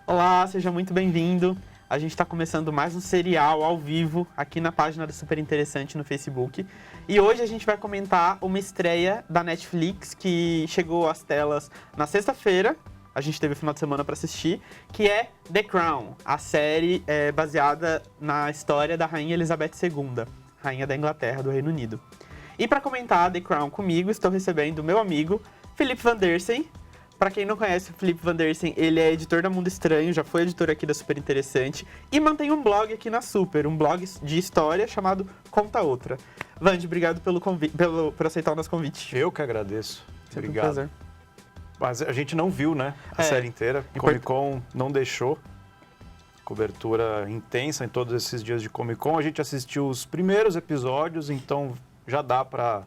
Olá, seja muito bem-vindo. A gente está começando mais um serial ao vivo aqui na página do Super Interessante no Facebook. E hoje a gente vai comentar uma estreia da Netflix que chegou às telas na sexta-feira. A gente teve o final de semana para assistir, que é The Crown, a série baseada na história da Rainha Elizabeth II, Rainha da Inglaterra, do Reino Unido. E para comentar The Crown comigo, estou recebendo o meu amigo Felipe Van Dersen. Para quem não conhece o Felipe Van Dersen, ele é editor da Mundo Estranho, já foi editor aqui da Super Interessante e mantém um blog aqui na Super, um blog de história chamado Conta Outra. Vande, obrigado por aceitar o nosso convite. Eu que agradeço. Sempre Obrigado. um prazer. Mas a gente não viu, né? A série inteira. Comic Con não deixou. Cobertura intensa em todos esses dias de Comic Con. A gente assistiu os primeiros episódios, então já dá para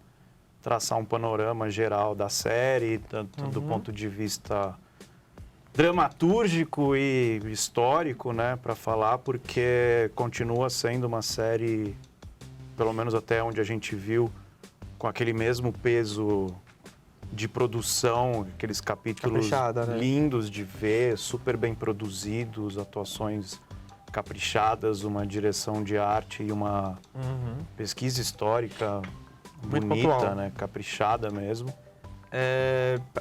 traçar um panorama geral da série, tanto do ponto de vista dramatúrgico e histórico, né, para falar, porque continua sendo uma série, pelo menos até onde a gente viu, com aquele mesmo peso de produção, aqueles capítulos lindos de ver, super bem produzidos, atuações caprichadas, uma direção de arte e uma pesquisa histórica muito bonita, pontual, né? Caprichada mesmo.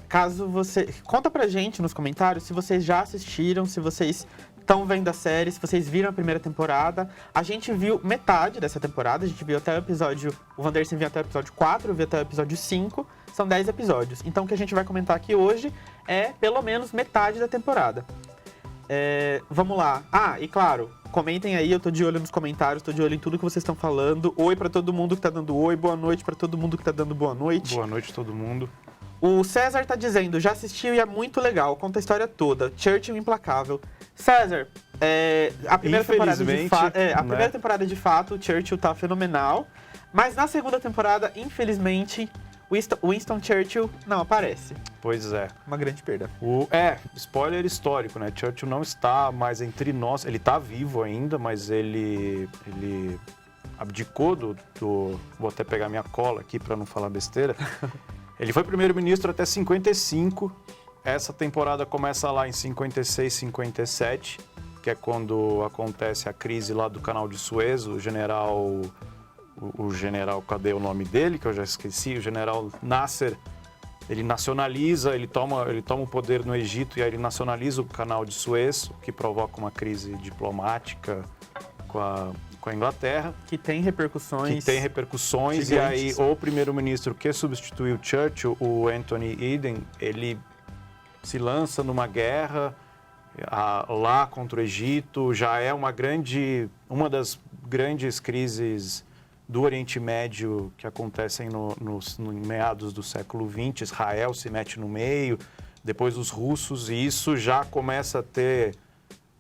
Caso você... Conta pra gente nos comentários se vocês já assistiram, se vocês estão vendo a série, se vocês viram a primeira temporada. A gente viu metade dessa temporada, a gente viu até o episódio... O Van Dersen viu até o episódio 4, eu vi até o episódio 5. São 10 episódios. Então o que a gente vai comentar aqui hoje é pelo menos metade da temporada. Vamos lá. E claro, comentem aí, eu tô de olho nos comentários, tô de olho em tudo que vocês estão falando. Oi pra todo mundo que tá dando oi, boa noite pra todo mundo que tá dando boa noite. Boa noite todo mundo. O César tá dizendo, já assistiu e é muito legal, conta a história toda. Churchill implacável. César, a primeira temporada primeira temporada de fato, o Churchill tá fenomenal. Mas na segunda temporada, infelizmente, Winston Churchill não aparece. Pois é. Uma grande perda. Spoiler histórico, né? Churchill não está mais entre nós. Ele está vivo ainda, mas ele abdicou Vou até pegar minha cola aqui para não falar besteira. Ele foi primeiro-ministro até 55. Essa temporada começa lá em 56, 57, que é quando acontece a crise lá do Canal de Suez. O general, cadê o nome dele, que eu já esqueci? O general Nasser, ele nacionaliza, ele toma o poder no Egito e aí ele nacionaliza o Canal de Suez, o que provoca uma crise diplomática com a Inglaterra. Que tem repercussões gigantes. E aí o primeiro-ministro que substituiu Churchill, o Anthony Eden, ele se lança numa guerra lá contra o Egito. Já é uma das grandes crises do Oriente Médio que acontecem no meados do século XX. Israel se mete no meio, depois os russos, e isso já começa a ter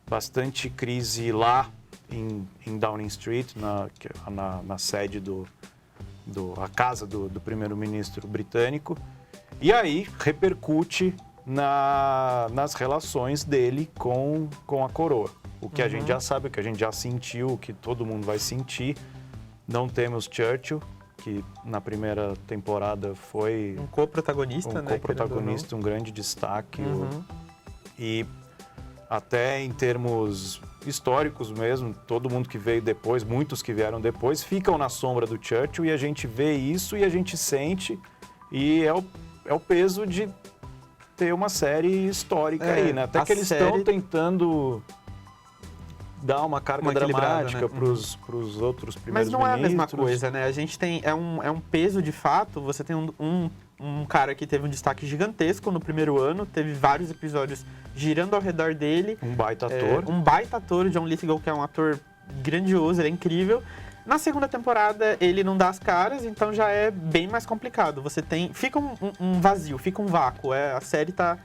bastante crise lá em Downing Street, na sede a casa do primeiro-ministro britânico. E aí repercute nas relações dele com a coroa. O que a gente já sabe, o que a gente já sentiu, o que todo mundo vai sentir. Não temos Churchill, que na primeira temporada foi um co-protagonista, um grande destaque. E até em termos históricos mesmo, todo mundo que veio depois, muitos que vieram depois, ficam na sombra do Churchill, e a gente vê isso e a gente sente, e é o peso de ter uma série histórica aí, né? Até que eles estão tentando dar uma carga dramática, né, para os outros primeiros ministros. Mas não é a mesma coisa, né? A gente tem... É um peso de fato. Você tem um cara que teve um destaque gigantesco no primeiro ano, teve vários episódios girando ao redor dele. Um baita ator. Um baita ator, o John Lithgow, que é um ator grandioso, ele é incrível. Na segunda temporada, ele não dá as caras, então já é bem mais complicado. Fica um vazio, fica um vácuo. A série tá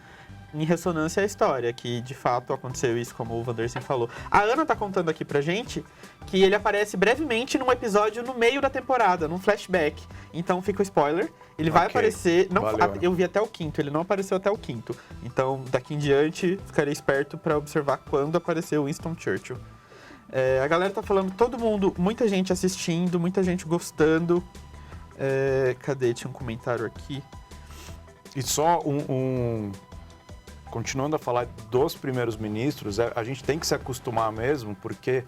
em ressonância à história, que de fato aconteceu isso, como o Van Dersen falou. A Ana tá contando aqui pra gente que ele aparece brevemente num episódio no meio da temporada, num flashback. Então fica o spoiler. Ele vai aparecer... Eu vi até o 5º, ele não apareceu até o 5º. Então, daqui em diante, ficarei esperto pra observar quando apareceu Winston Churchill. A galera tá falando, todo mundo, muita gente assistindo, muita gente gostando. Cadê? Tinha um comentário aqui. E só continuando a falar dos primeiros ministros, a gente tem que se acostumar mesmo, porque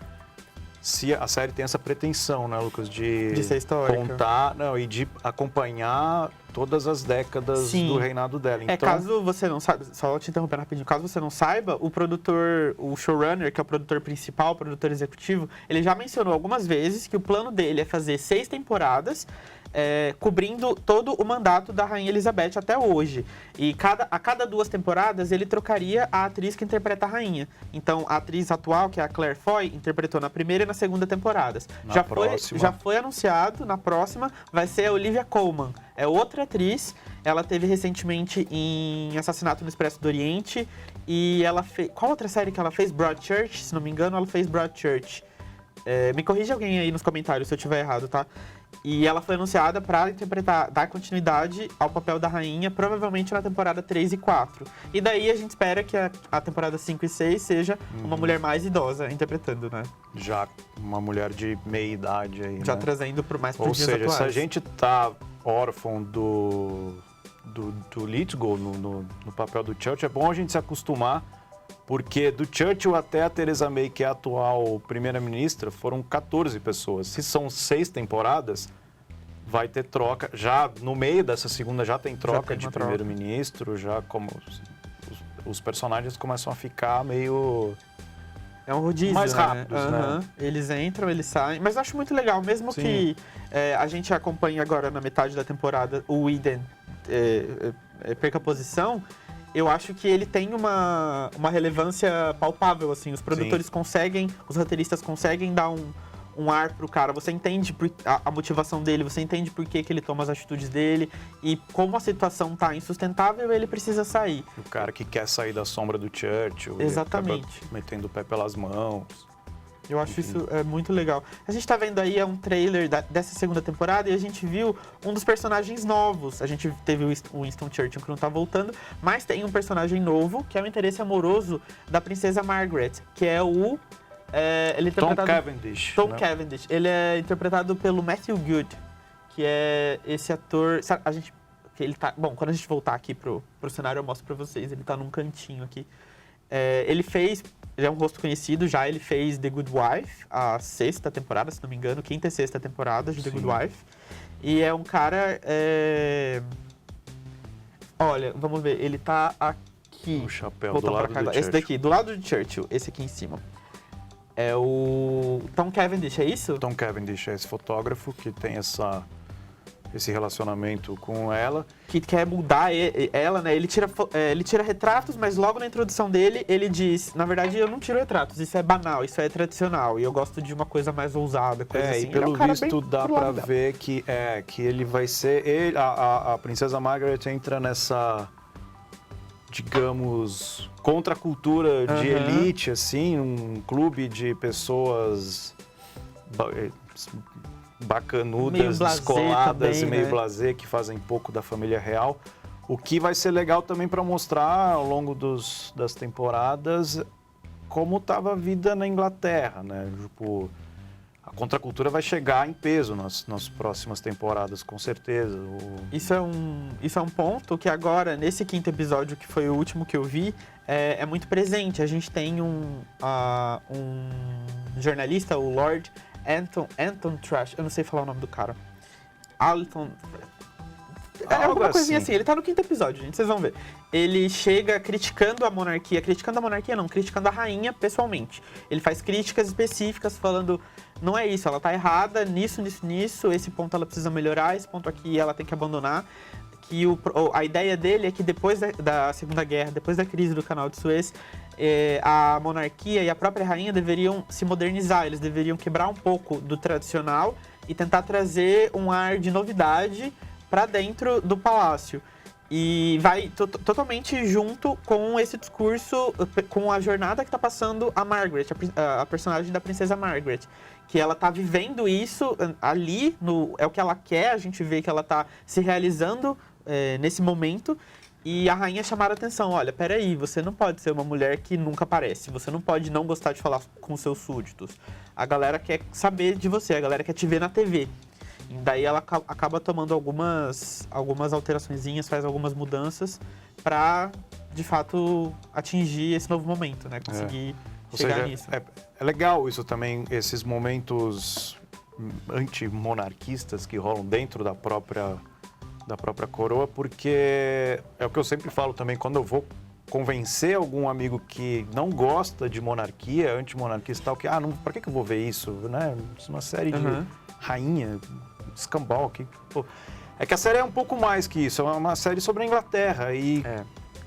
se a série tem essa pretensão, né, Lucas, De ser histórica. contar, não, e de acompanhar todas as décadas Sim. do reinado dela. Então, Caso você não saiba, só te interrompendo rapidinho, caso você não saiba, o produtor, o showrunner, que é o produtor principal, o produtor executivo, ele já mencionou algumas vezes que o plano dele é fazer 6 temporadas, cobrindo todo o mandato da Rainha Elizabeth até hoje. E a cada 2 temporadas ele trocaria a atriz que interpreta a rainha. Então, a atriz atual, que é a Claire Foy, interpretou na primeira e na segunda temporadas. Já foi anunciado, na próxima vai ser a Olivia Colman. É outra atriz, ela teve recentemente em Assassinato no Expresso do Oriente e ela fez... Qual outra série que ela fez? Broadchurch, se não me engano, ela fez Broadchurch. Me corrija alguém aí nos comentários se eu estiver errado, tá? E ela foi anunciada para interpretar, dar continuidade ao papel da rainha, provavelmente na temporada 3 e 4. E daí a gente espera que a temporada 5 e 6 seja uma mulher mais idosa interpretando, né? Já uma mulher de meia idade aí, Já né? trazendo mais para Ou os dias seja, atuais. se a gente tá órfão do Lithgow no papel do Churchill, é bom a gente se acostumar, porque do Churchill até a Theresa May, que é a atual primeira-ministra, foram 14 pessoas. Se são 6 temporadas, vai ter troca. Já no meio dessa segunda já tem troca de primeiro-ministro, já como os personagens começam a ficar meio... É um rodízio, mais rápidos, né? Eles entram, eles saem. Mas eu acho muito legal, mesmo Sim. que a gente acompanhe agora na metade da temporada o Eden perca a posição, eu acho que ele tem uma relevância palpável, assim. Os produtores conseguem, os roteiristas conseguem dar um ar pro cara. Você entende a motivação dele, você entende por que ele toma as atitudes dele e como a situação tá insustentável, ele precisa sair. O cara que quer sair da sombra do Churchill. Exatamente. Metendo o pé pelas mãos. Eu acho isso muito legal. A gente tá vendo aí um trailer dessa segunda temporada e a gente viu um dos personagens novos. A gente teve o Winston Churchill que não tá voltando, mas tem um personagem novo que é o interesse amoroso da princesa Margaret, que é o... ele é interpretado... Tom Cavendish. Tom Cavendish. Ele é interpretado pelo Matthew Good, que é esse ator... Sabe, ele tá, bom, quando a gente voltar aqui pro cenário, eu mostro pra vocês. Ele tá num cantinho aqui. Ele é um rosto conhecido já, ele fez The Good Wife, a 6ª temporada, se não me engano, 5ª e 6ª temporada de The Good Wife. E é um cara... Olha, vamos ver, ele tá aqui. O chapéu Voltando do lado pra cá do agora. Esse Churchill. daqui, do lado do Churchill, esse aqui em cima. É o Tom Cavendish, é isso? Tom Cavendish é esse fotógrafo que tem esse relacionamento com ela. Que quer mudar ela, né? Ele tira retratos, mas logo na introdução dele, ele diz... Na verdade, eu não tiro retratos, isso é banal, isso é tradicional. E eu gosto de uma coisa mais ousada, coisa assim. E pelo visto dá pra dela. ver que ele vai ser... A princesa Margaret entra nessa, digamos, contracultura de elite, assim, um clube de pessoas bacanudas, descoladas e meio blasé, que fazem pouco da família real. O que vai ser legal também para mostrar ao longo das temporadas como estava a vida na Inglaterra, né? Tipo, a contracultura vai chegar em peso nas próximas temporadas, com certeza. Isso é um ponto que agora, nesse 5º episódio, que foi o último que eu vi, é muito presente. A gente tem um jornalista, o Lord Anton Trash, eu não sei falar o nome do cara. Alton... alguma coisinha assim. Ele tá no 5º episódio, gente, vocês vão ver. Ele chega criticando a monarquia não, criticando a rainha pessoalmente. Ele faz críticas específicas falando, não é isso, ela tá errada nisso, esse ponto ela precisa melhorar, esse ponto aqui ela tem que abandonar. Que a ideia dele é que depois da Segunda Guerra, depois da crise do Canal de Suez, a monarquia e a própria rainha deveriam se modernizar, eles deveriam quebrar um pouco do tradicional e tentar trazer um ar de novidade para dentro do palácio. E vai totalmente junto com esse discurso, com a jornada que está passando a Margaret, a personagem da princesa Margaret. Que ela tá vivendo isso ali, é o que ela quer, a gente vê que ela tá se realizando nesse momento. E a rainha chamar a atenção, olha, peraí, você não pode ser uma mulher que nunca aparece, você não pode não gostar de falar com seus súditos. A galera quer saber de você, a galera quer te ver na TV. Daí ela acaba tomando algumas alteraçõezinhas, faz algumas mudanças para, de fato, atingir esse novo momento, né? Conseguir chegar nisso. É legal isso também, esses momentos antimonarquistas que rolam dentro da própria coroa, porque é o que eu sempre falo também, quando eu vou convencer algum amigo que não gosta de monarquia, antimonarquista e tal, que, pra que eu vou ver isso, né? Isso é uma série de rainha, escambau, é que a série é um pouco mais que isso, é uma série sobre a Inglaterra e...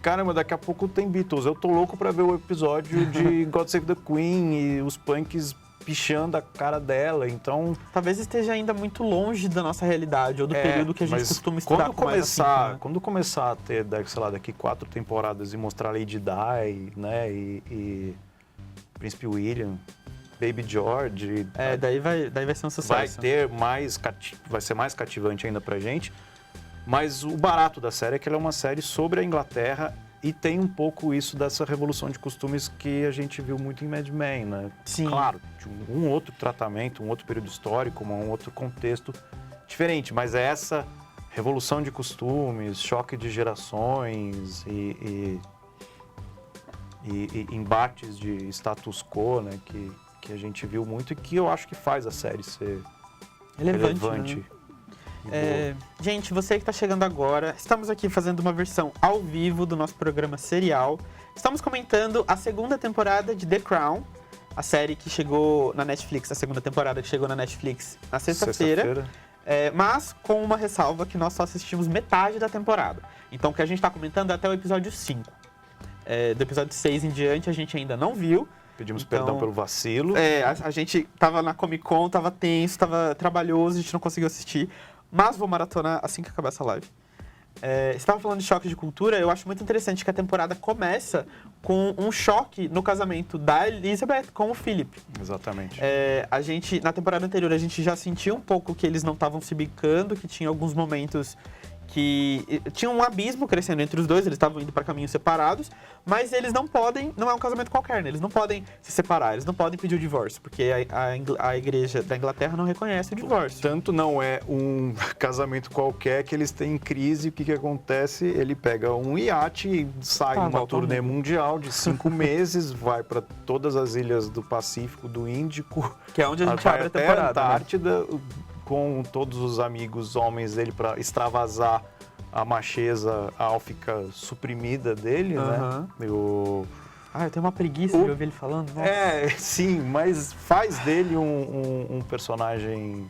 Caramba, daqui a pouco tem Beatles. Eu tô louco pra ver o episódio de God Save the Queen e os punks pichando a cara dela, então... Talvez esteja ainda muito longe da nossa realidade, ou do período que a gente costuma estudar com mais afinco, né? Quando começar a ter, sei lá, daqui 4 temporadas e mostrar Lady Di, né, e Príncipe William, Baby George... daí vai ser um sucesso. Vai ser mais cativante ainda pra gente. Mas o barato da série é que ela é uma série sobre a Inglaterra e tem um pouco isso dessa revolução de costumes que a gente viu muito em Mad Men, né? Sim. Claro, de um outro tratamento, um outro período histórico, um outro contexto diferente, mas é essa revolução de costumes, choque de gerações e embates de status quo, né? Que a gente viu muito e que eu acho que faz a série ser relevante. Né? Gente, você que está chegando agora, estamos aqui fazendo uma versão ao vivo do nosso programa serial. Estamos comentando a segunda temporada de The Crown, a série que chegou na Netflix, a segunda temporada que chegou na Netflix na sexta-feira. Mas com uma ressalva que nós só assistimos metade da temporada. Então o que a gente está comentando é até o episódio 5. Do episódio 6 em diante a gente ainda não viu. Pedimos perdão pelo vacilo. A gente tava na Comic Con, tava tenso, tava trabalhoso, a gente não conseguiu assistir. Mas vou maratonar assim que acabar essa live. Você estava falando de choque de cultura, eu acho muito interessante que a temporada começa com um choque no casamento da Elizabeth com o Philip. Exatamente. Na temporada anterior, a gente já sentiu um pouco que eles não estavam se bicando, que tinha alguns momentos que tinha um abismo crescendo entre os dois, eles estavam indo para caminhos separados, mas eles não podem, não é um casamento qualquer, né? Eles não podem se separar, eles não podem pedir o divórcio, porque a igreja da Inglaterra não reconhece o divórcio. Tanto não é um casamento qualquer que eles têm crise, o que acontece? Ele pega um iate e sai numa turnê mundial de 5 meses, vai para todas as ilhas do Pacífico, do Índico, que é onde a gente abre a temporada, a Antártida, né? Com todos os amigos homens dele para extravasar a macheza álfica suprimida dele, né? Eu tenho uma preguiça de ouvir ele falando. Nossa. Sim, mas faz dele um personagem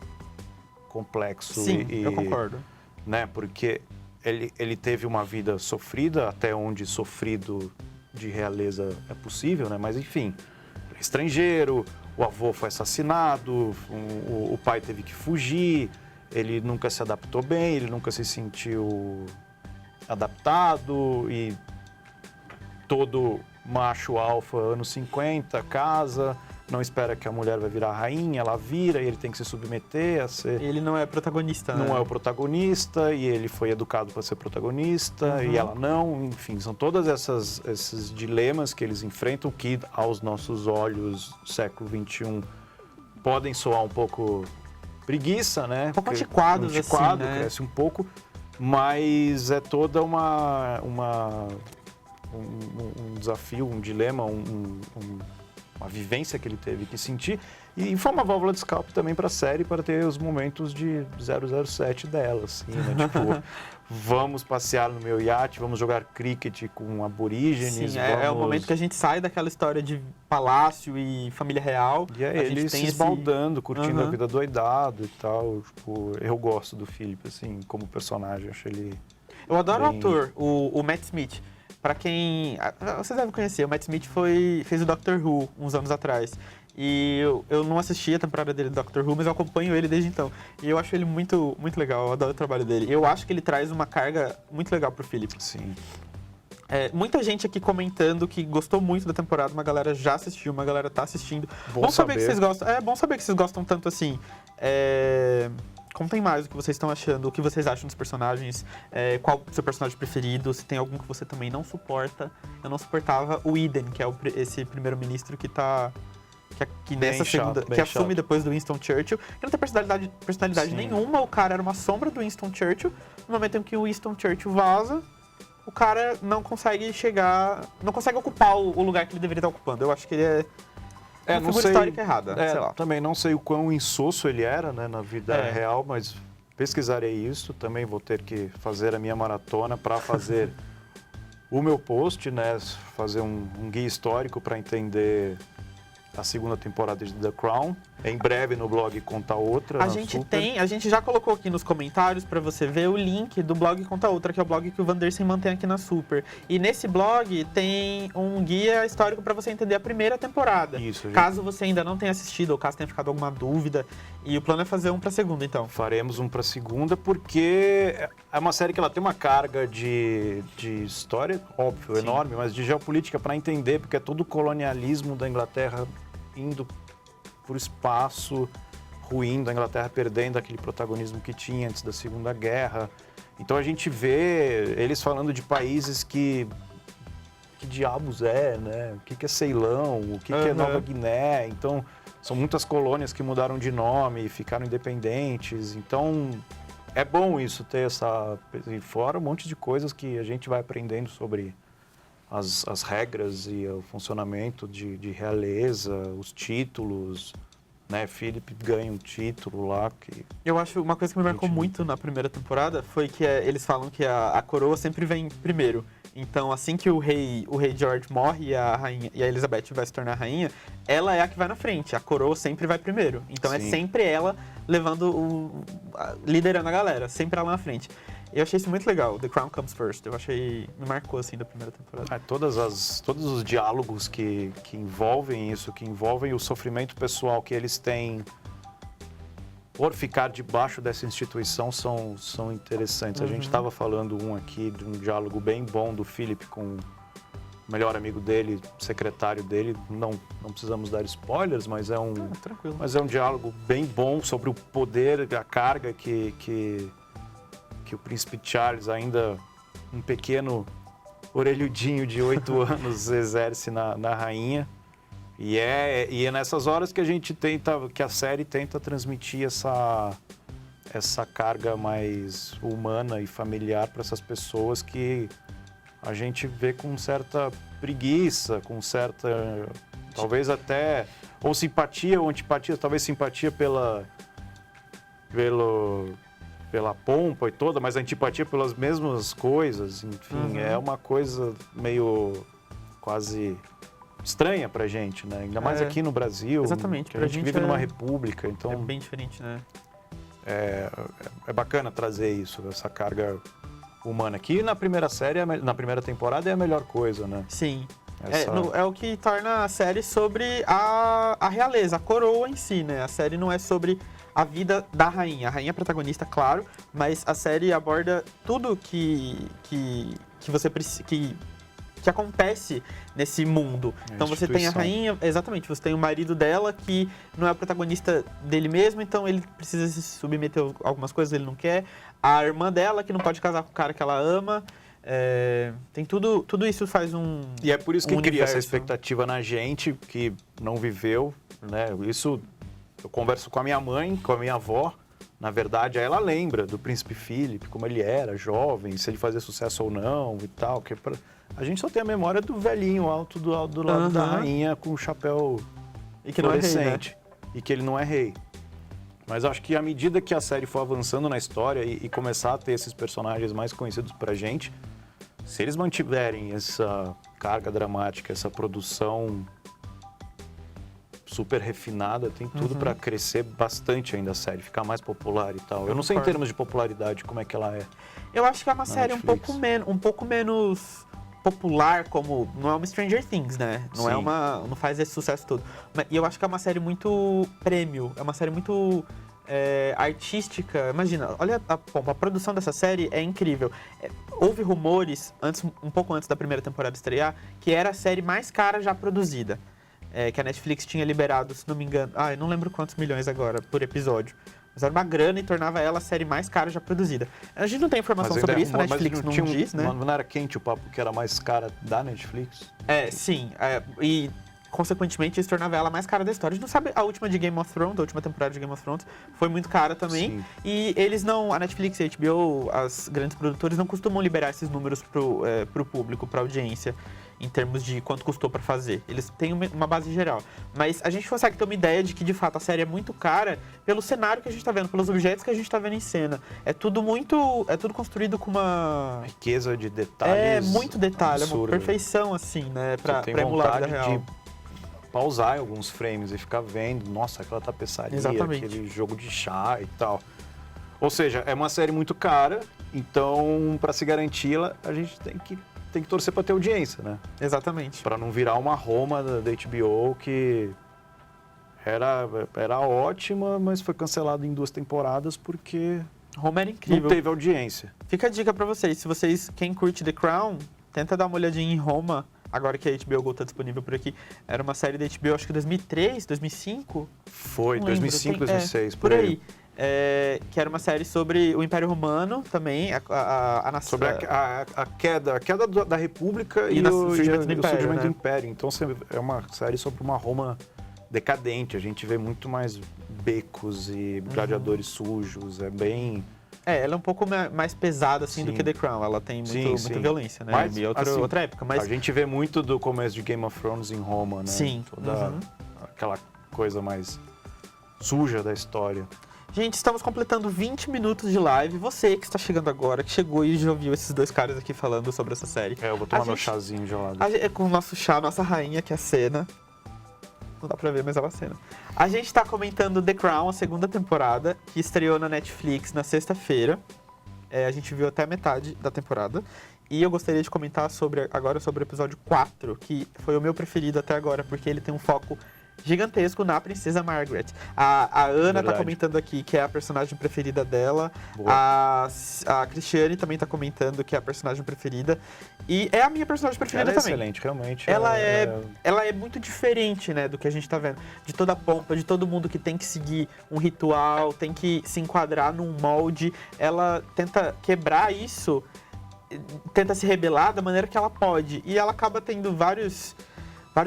complexo. Sim, eu concordo. Né? Porque ele teve uma vida sofrida, até onde sofrido de realeza é possível, né? Mas enfim, estrangeiro... O avô foi assassinado, o pai teve que fugir, ele nunca se adaptou bem, ele nunca se sentiu adaptado e todo macho alfa, anos 50, casa, não espera que a mulher vai virar rainha, ela vira e ele tem que se submeter a ser... Ele não é protagonista, né? Não é o protagonista e ele foi educado para ser protagonista e ela não, enfim, são todos esses dilemas que eles enfrentam que aos nossos olhos, século XXI, podem soar um pouco preguiça, né? Um pouco antiquados, assim, né? Cresce um pouco, mas é toda um desafio, um dilema, uma vivência que ele teve que sentir. E foi uma válvula de escape também para a série, para ter os momentos de 007 dela, assim, né? Tipo, vamos passear no meu iate, vamos jogar cricket com aborígenes. Sim, é o momento que a gente sai daquela história de palácio e família real. E é ele se esbaldando, curtindo a vida doidado e tal. Tipo, eu gosto do Philip, assim, como personagem, acho ele... Eu adoro o ator, o Matt Smith. Pra quem... Vocês devem conhecer, o Matt Smith fez o Doctor Who uns anos atrás. E eu não assisti a temporada dele do Doctor Who, mas eu acompanho ele desde então. E eu acho ele muito, muito legal, eu adoro o trabalho dele. Eu acho que ele traz uma carga muito legal pro Philip. Sim. Muita gente aqui comentando que gostou muito da temporada, uma galera já assistiu, uma galera tá assistindo. Bom saber que vocês gostam. É bom saber que vocês gostam tanto assim. Contem mais o que vocês estão achando, o que vocês acham dos personagens, qual o seu personagem preferido, se tem algum que você também não suporta. Eu não suportava o Eden, que é esse primeiro-ministro que tá que nessa segunda, bem que assume chato. depois do Winston Churchill, que não tem personalidade Sim. nenhuma, o cara era uma sombra do Winston Churchill. No momento em que o Winston Churchill vaza, o cara não consegue ocupar o lugar que ele deveria estar ocupando. Eu acho que ele é uma figura histórica errada, sei lá. Também não sei o quão insosso ele era, né, na vida real, mas pesquisarei isso. Também vou ter que fazer a minha maratona para fazer o meu post, né, fazer um guia histórico para entender a segunda temporada de The Crown. Em breve no blog Conta Outra. A gente já colocou aqui nos comentários para você ver o link do blog Conta Outra, que é o blog que o Vandersen mantém aqui na Super. E nesse blog tem um guia histórico para você entender a primeira temporada. Isso, gente. Caso você ainda não tenha assistido ou caso tenha ficado alguma dúvida. E o plano é fazer um para segunda, então. Faremos um para segunda porque é uma série que ela tem uma carga de história, óbvio, Sim. enorme, mas de geopolítica para entender, porque é todo o colonialismo da Inglaterra indo por espaço, ruindo, a Inglaterra perdendo aquele protagonismo que tinha antes da Segunda Guerra. Então a gente vê eles falando de países que diabos é, né? O que é Ceilão, o que é Nova Guiné. Então são muitas colônias que mudaram de nome e ficaram independentes. Então é bom isso ter e fora um monte de coisas que a gente vai aprendendo sobre as regras e o funcionamento de realeza, os títulos, né? Philip ganha um título lá que... Eu acho uma coisa que me marcou muito na primeira temporada foi que eles falam que a coroa sempre vem primeiro. Então, assim que o rei George morre e a Elizabeth vai se tornar rainha, ela é a que vai na frente. A coroa sempre vai primeiro. Então, é Sim. sempre ela liderando a galera, sempre ela na frente. Eu achei isso muito legal, The Crown Comes First. Me marcou, assim, da primeira temporada. Todos os diálogos que envolvem isso, que envolvem o sofrimento pessoal que eles têm por ficar debaixo dessa instituição são interessantes. A gente estava falando aqui de um diálogo bem bom do Philip com o melhor amigo dele, secretário dele. Não precisamos dar spoilers, mas Tranquilo. mas é um diálogo bem bom sobre o poder, a carga que o príncipe Charles, ainda um pequeno orelhudinho de 8 anos, exerce na rainha. E é nessas horas que que a série tenta transmitir essa carga mais humana e familiar para essas pessoas que a gente vê com certa preguiça, com certa, talvez até, ou simpatia ou antipatia, talvez simpatia pela pompa e toda, mas a antipatia pelas mesmas coisas, enfim, é uma coisa meio quase estranha pra gente, né? Ainda mais aqui no Brasil, exatamente, que a gente vive numa república, então... É bem diferente, né? É bacana trazer isso, essa carga humana. Que na primeira temporada é a melhor coisa, né? Sim. É o que torna a série sobre a realeza, a coroa em si, né? A série não é sobre a vida da rainha. A rainha é protagonista, claro, mas a série aborda tudo que você precisa... que acontece nesse mundo. Então você tem a rainha, exatamente, você tem o marido dela que não é o protagonista dele mesmo, então ele precisa se submeter a algumas coisas, ele não quer. A irmã dela que não pode casar com o cara que ela ama. Tem tudo isso faz um E é por isso que cria universo. essa expectativa na gente que não viveu, né? Isso eu converso com a minha mãe, com a minha avó. Na verdade, ela lembra do príncipe Philip, como ele era, jovem, se ele fazia sucesso ou não e tal. A gente só tem a memória do velhinho alto do lado da rainha com o chapéu e que não é rei, né? E que ele não é rei. Mas acho que à medida que a série for avançando na história e começar a ter esses personagens mais conhecidos pra gente, se eles mantiverem essa carga dramática, essa produção super refinada, tem tudo pra crescer bastante ainda a série, ficar mais popular e tal. Eu não sei em termos de popularidade como é que ela é. Eu acho que é uma série um pouco menos popular, como não é uma Stranger Things, né? Não faz esse sucesso todo. E eu acho que é uma série muito premium, é uma série muito artística. Imagina, olha a produção dessa série é incrível. Houve rumores um pouco antes da primeira temporada estrear que era a série mais cara já produzida. Que a Netflix tinha liberado, se não me engano, eu não lembro quantos milhões agora por episódio. Mas era uma grana e tornava ela a série mais cara já produzida. A gente não tem informação sobre isso, a Netflix não diz, né? Não era quente o papo que era mais cara da Netflix? Sim. E consequentemente, isso tornava ela mais cara da história. A gente não sabe a última de Game of Thrones, a última temporada de Game of Thrones, foi muito cara também. Sim. E eles não, a Netflix e a HBO, as grandes produtoras, não costumam liberar esses números pro público, pra audiência, em termos de quanto custou pra fazer. Eles têm uma base geral. Mas a gente consegue ter uma ideia de que, de fato, a série é muito cara pelo cenário que a gente tá vendo, pelos objetos que a gente tá vendo em cena. É tudo construído com uma... riqueza de detalhes. É, muito detalhe, é uma absurda. perfeição, assim, né? Pra Você tem emular a vida vontade real. de pausar em alguns frames e ficar vendo, nossa, aquela tapeçaria, Exatamente. aquele jogo de chá e tal. Ou seja, é uma série muito cara, então, para se garanti-la, a gente tem que torcer para ter audiência, né? Exatamente. Para não virar uma Roma da HBO que era ótima, mas foi cancelada em 2 temporadas porque Roma era incrível. não teve audiência. Fica a dica pra vocês, quem curte The Crown, tenta dar uma olhadinha em Roma, agora que a HBO Go tá disponível por aqui. Era uma série da HBO, acho que 2003, 2005? Foi, Não 2005, lembro. 2006, Por aí. Que era uma série sobre o Império Romano também, a nação. Sobre a queda da República E e o o surgimento do Império, surgimento né? do Império. Então é uma série sobre uma Roma decadente. A gente vê muito mais becos e gladiadores sujos. É bem... ela é um pouco mais pesada assim do Sim. que The Crown. Ela tem Sim, muita sim. violência, né? Mas, E assim, outra época. Mas A gente vê muito do começo de Game of Thrones em Roma, né? Sim. Toda aquela coisa mais suja da história. Gente, estamos completando 20 minutos de live. Você que está chegando agora, que chegou e já ouviu esses 2 caras aqui falando sobre essa série. Eu vou tomar meu gente- chazinho gelado. Com o nosso chá, nossa rainha, que é a Cena. Não dá pra ver, mas ela é a Cena. A gente tá comentando The Crown, a 2ª temporada, que estreou na Netflix na sexta-feira. A gente viu até a metade da temporada. E eu gostaria de comentar agora sobre o episódio 4, que foi o meu preferido até agora, porque ele tem um foco gigantesco na Princesa Margaret. A Ana tá Verdade. comentando aqui que é a personagem preferida dela. Boa. A Cristiane também tá comentando que é a personagem preferida. E é a minha personagem preferida Ela é também. excelente, realmente. Ela é muito diferente, né, do que a gente tá vendo. De toda a pompa, de todo mundo que tem que seguir um ritual, tem que se enquadrar num molde. Ela tenta quebrar isso, tenta se rebelar da maneira que ela pode. E ela acaba tendo vários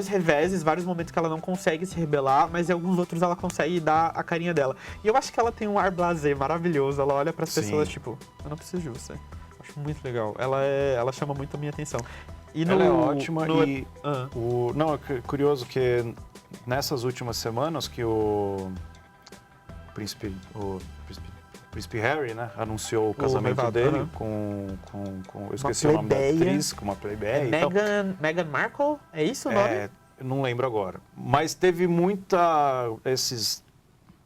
reveses, vários momentos que ela não consegue se rebelar, mas em alguns outros ela consegue dar a carinha dela. E eu acho que ela tem um ar blasé maravilhoso. Ela olha pras Sim. pessoas, tipo, eu não preciso de você. Acho muito legal. Ela chama muito a minha atenção. E Ela é ótima e... Ah. Não, é curioso que nessas últimas semanas que o príncipe Harry, né, anunciou o casamento noivado, dele aham. eu esqueci o nome da plebeia. atriz, com uma plebeia. então, Meghan Markle? É isso o nome? eu não lembro agora. Mas teve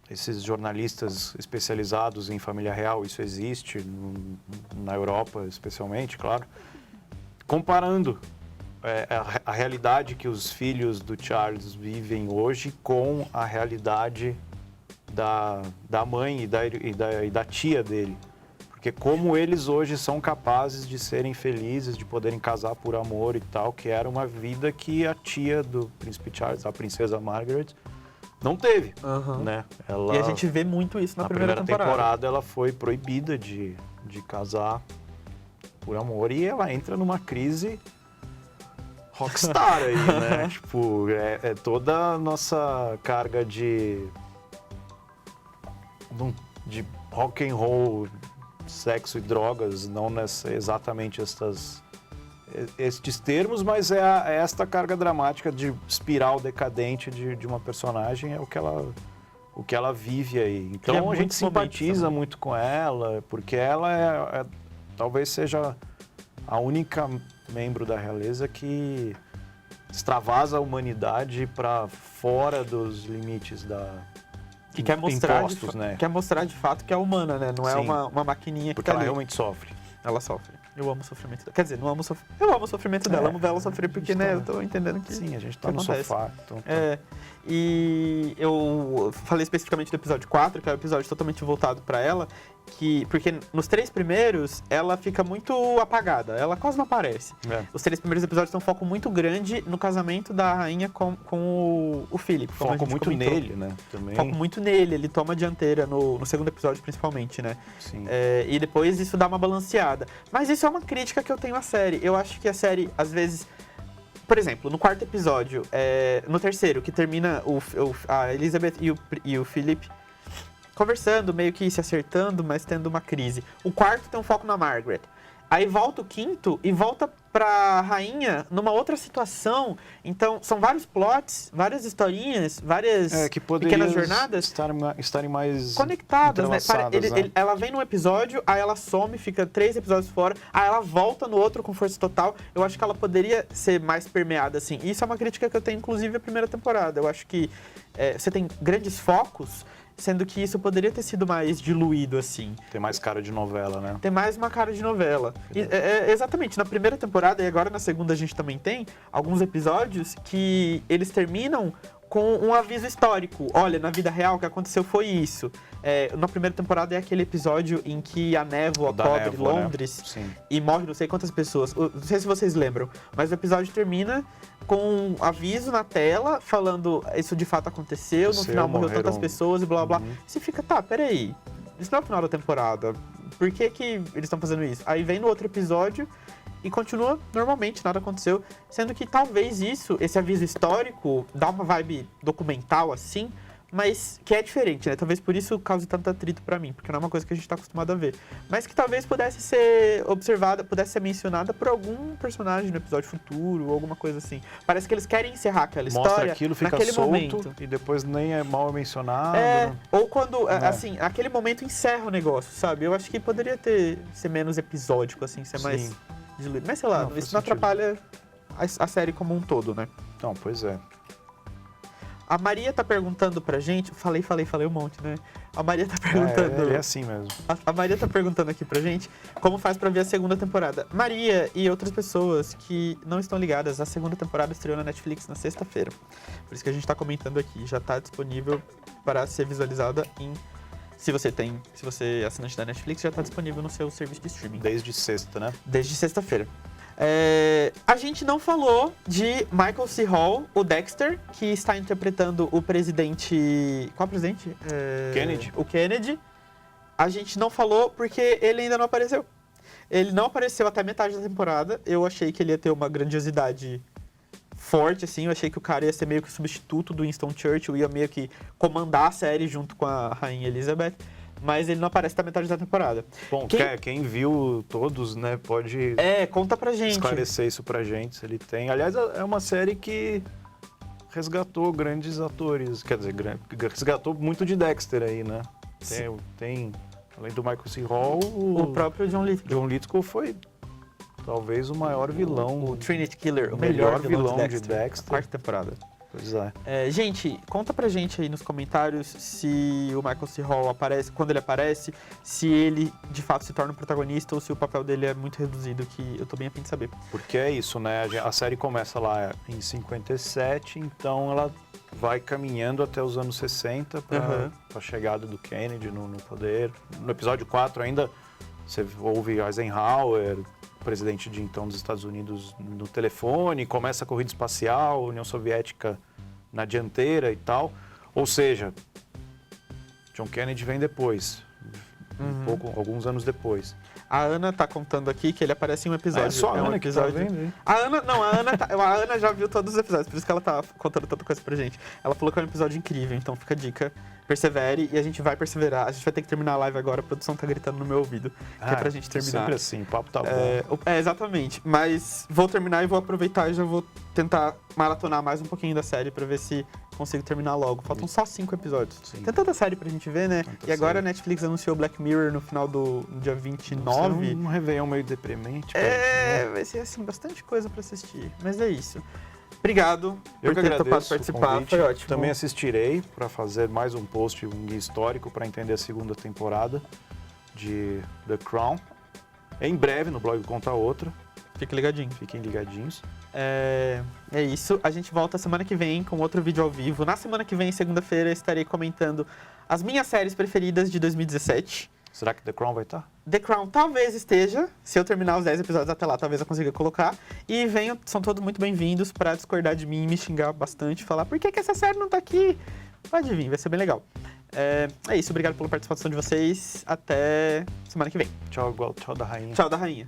esses jornalistas especializados em família real, isso existe na Europa especialmente, claro, comparando a realidade que os filhos do Charles vivem hoje com a realidade da mãe e da tia dele. Porque como eles hoje são capazes de serem felizes, de poderem casar por amor e tal, que era uma vida que a tia do príncipe Charles, a princesa Margaret, não teve, Aham. né? E a gente vê muito isso na primeira temporada. ela foi proibida de casar por amor e ela entra numa crise rockstar aí, né? Tipo, é toda a nossa carga de rock and roll, sexo e drogas, não exatamente estes termos, mas é esta carga dramática de espiral decadente de uma personagem, é o que ela vive aí. Então a gente simpatiza muito com ela, porque ela talvez seja a única membro da realeza que extravasa a humanidade para fora dos limites que quer mostrar, impostos, né? Quer mostrar de fato que é humana, né? Não é Sim. uma maquininha que Porque tá ela ali. realmente sofre. Ela sofre. Eu amo o sofrimento dela. Quer dizer, não amo eu amo o sofrimento dela, amo ver ela sofrer, porque, né, eu tô entendendo que... Sim, a gente tá no acontece. sofá. Então tá. E eu falei especificamente do episódio 4, que é o episódio totalmente voltado pra ela, porque nos 3 primeiros, ela fica muito apagada, ela quase não aparece. Os 3 primeiros episódios têm um foco muito grande no casamento da rainha com o Philip. como a Foco gente muito comentou. nele, né? Também. Foco muito nele, ele toma a dianteira no 2º episódio, principalmente, né? Sim. E depois isso dá uma balanceada. Mas isso é uma crítica que eu tenho à série. Eu acho que a série, às vezes, por exemplo, no quarto episódio, no terceiro, que termina a Elizabeth e o Philip conversando, meio que se acertando, mas tendo uma crise. O quarto tem um foco na Margaret. Aí volta o quinto e volta pra rainha numa outra situação. Então, são vários plots, várias historinhas, várias pequenas jornadas estarem mais conectadas, né? Ela vem num episódio, aí ela some, fica 3 episódios fora, aí ela volta no outro com força total. Eu acho que ela poderia ser mais permeada, assim. Isso é uma crítica que eu tenho, inclusive, à primeira temporada. Eu acho que você tem grandes focos, sendo que isso poderia ter sido mais diluído, assim. Tem mais cara de novela, né? Tem mais uma cara de novela. Exatamente, na primeira temporada, e agora na segunda a gente também tem, alguns episódios que eles terminam com um aviso histórico. Olha, na vida real o que aconteceu foi isso. Na primeira temporada é aquele episódio em que a névoa cobre Londres, né? E morre não sei quantas pessoas. Não sei se vocês lembram, mas o episódio termina com um aviso na tela falando isso de fato aconteceu, no final morreu tantas pessoas e blá blá. Você fica, peraí, isso não é o final da temporada. Por que eles estão fazendo isso? Aí vem no outro episódio e continua normalmente, nada aconteceu. Sendo que talvez esse aviso histórico, dá uma vibe documental assim, mas que é diferente, né? Talvez por isso cause tanto atrito pra mim, porque não é uma coisa que a gente tá acostumado a ver. Mas que talvez pudesse ser observada, pudesse ser mencionada por algum personagem no episódio futuro, ou alguma coisa assim. Parece que eles querem encerrar aquela história. Mostra aquilo, fica naquele solto, momento. E depois nem é mal mencionado. Ou quando, assim, aquele momento encerra o negócio, sabe? Eu acho que poderia ser menos episódico, assim, ser mais diluído. Mas sei lá, isso não atrapalha a série como um todo, né? Não, pois é. A Maria tá perguntando pra gente... Falei um monte, né? A Maria tá perguntando... É assim mesmo. A Maria tá perguntando aqui pra gente como faz pra ver a segunda temporada. Maria e outras pessoas que não estão ligadas, a segunda temporada estreou na Netflix na sexta-feira. Por isso que a gente tá comentando aqui. Já tá disponível para ser visualizada se você é assinante da Netflix, já tá disponível no seu serviço de streaming. Desde sexta, né? Desde sexta-feira. A gente não falou de Michael C. Hall, o Dexter, que está interpretando o presidente... Qual presidente? Kennedy. O Kennedy. A gente não falou porque ele ainda não apareceu. Ele não apareceu até metade da temporada. Eu achei que ele ia ter uma grandiosidade forte, assim. Eu achei que o cara ia ser meio que o substituto do Winston Churchill, ia meio que comandar a série junto com a Rainha Elizabeth. Mas ele não aparece até metade da temporada. Bom, quem viu todos, né, pode... conta pra gente. Esclarecer isso pra gente, se ele tem. Aliás, é uma série que resgatou grandes atores. Quer dizer, resgatou muito de Dexter aí, né? Tem além do Michael C. Hall... O próprio John Lithgow. John Lithgow foi talvez o maior vilão. O Trinity Killer, o melhor vilão de Dexter. Quarta temporada. Pois é. Gente, conta pra gente aí nos comentários se o Michael C. Hall aparece, quando ele aparece, se ele de fato se torna o protagonista ou se o papel dele é muito reduzido, que eu tô bem a fim de saber. Porque é isso, né? A série começa lá em 57, então ela vai caminhando até os anos 60 para a chegada do Kennedy no poder. No episódio 4 ainda você ouve Eisenhower, presidente de então dos Estados Unidos, no telefone, começa a corrida espacial, União Soviética na dianteira e tal. Ou seja, John Kennedy vem depois, alguns anos depois. A Ana tá contando aqui que ele aparece em um episódio. É só a Ana que tá vendo, hein? A Ana já viu todos os episódios, por isso que ela tá contando tanta coisa pra gente. Ela falou que é um episódio incrível, então fica a dica. Persevere e a gente vai perseverar. A gente vai ter que terminar a live agora, a produção tá gritando no meu ouvido. Que é pra gente terminar. Sempre assim, o papo tá bom. Exatamente. Mas vou terminar e vou aproveitar e já vou tentar maratonar mais um pouquinho da série pra ver se consigo terminar logo. Faltam só 5 episódios. Sim. Tem tanta série pra gente ver, né? E agora a Netflix anunciou Black Mirror no final do dia 29. Um Réveillon meio deprimente. Vai ser assim, bastante coisa pra assistir. Mas é isso. Obrigado por ter topado participar, foi ótimo. Também assistirei para fazer mais um post, um guia histórico para entender a segunda temporada de The Crown. Em breve, no blog Conta Outra. Fiquem ligadinhos. É isso, a gente volta semana que vem com outro vídeo ao vivo. Na semana que vem, segunda-feira, estarei comentando as minhas séries preferidas de 2017. Será que The Crown vai estar? The Crown talvez esteja. Se eu terminar os 10 episódios até lá, talvez eu consiga colocar. E venham, são todos muito bem-vindos para discordar de mim e me xingar bastante. Falar, por que essa série não tá aqui? Pode vir, vai ser bem legal. É isso, obrigado pela participação de vocês. Até semana que vem. Tchau da rainha. Tchau da rainha.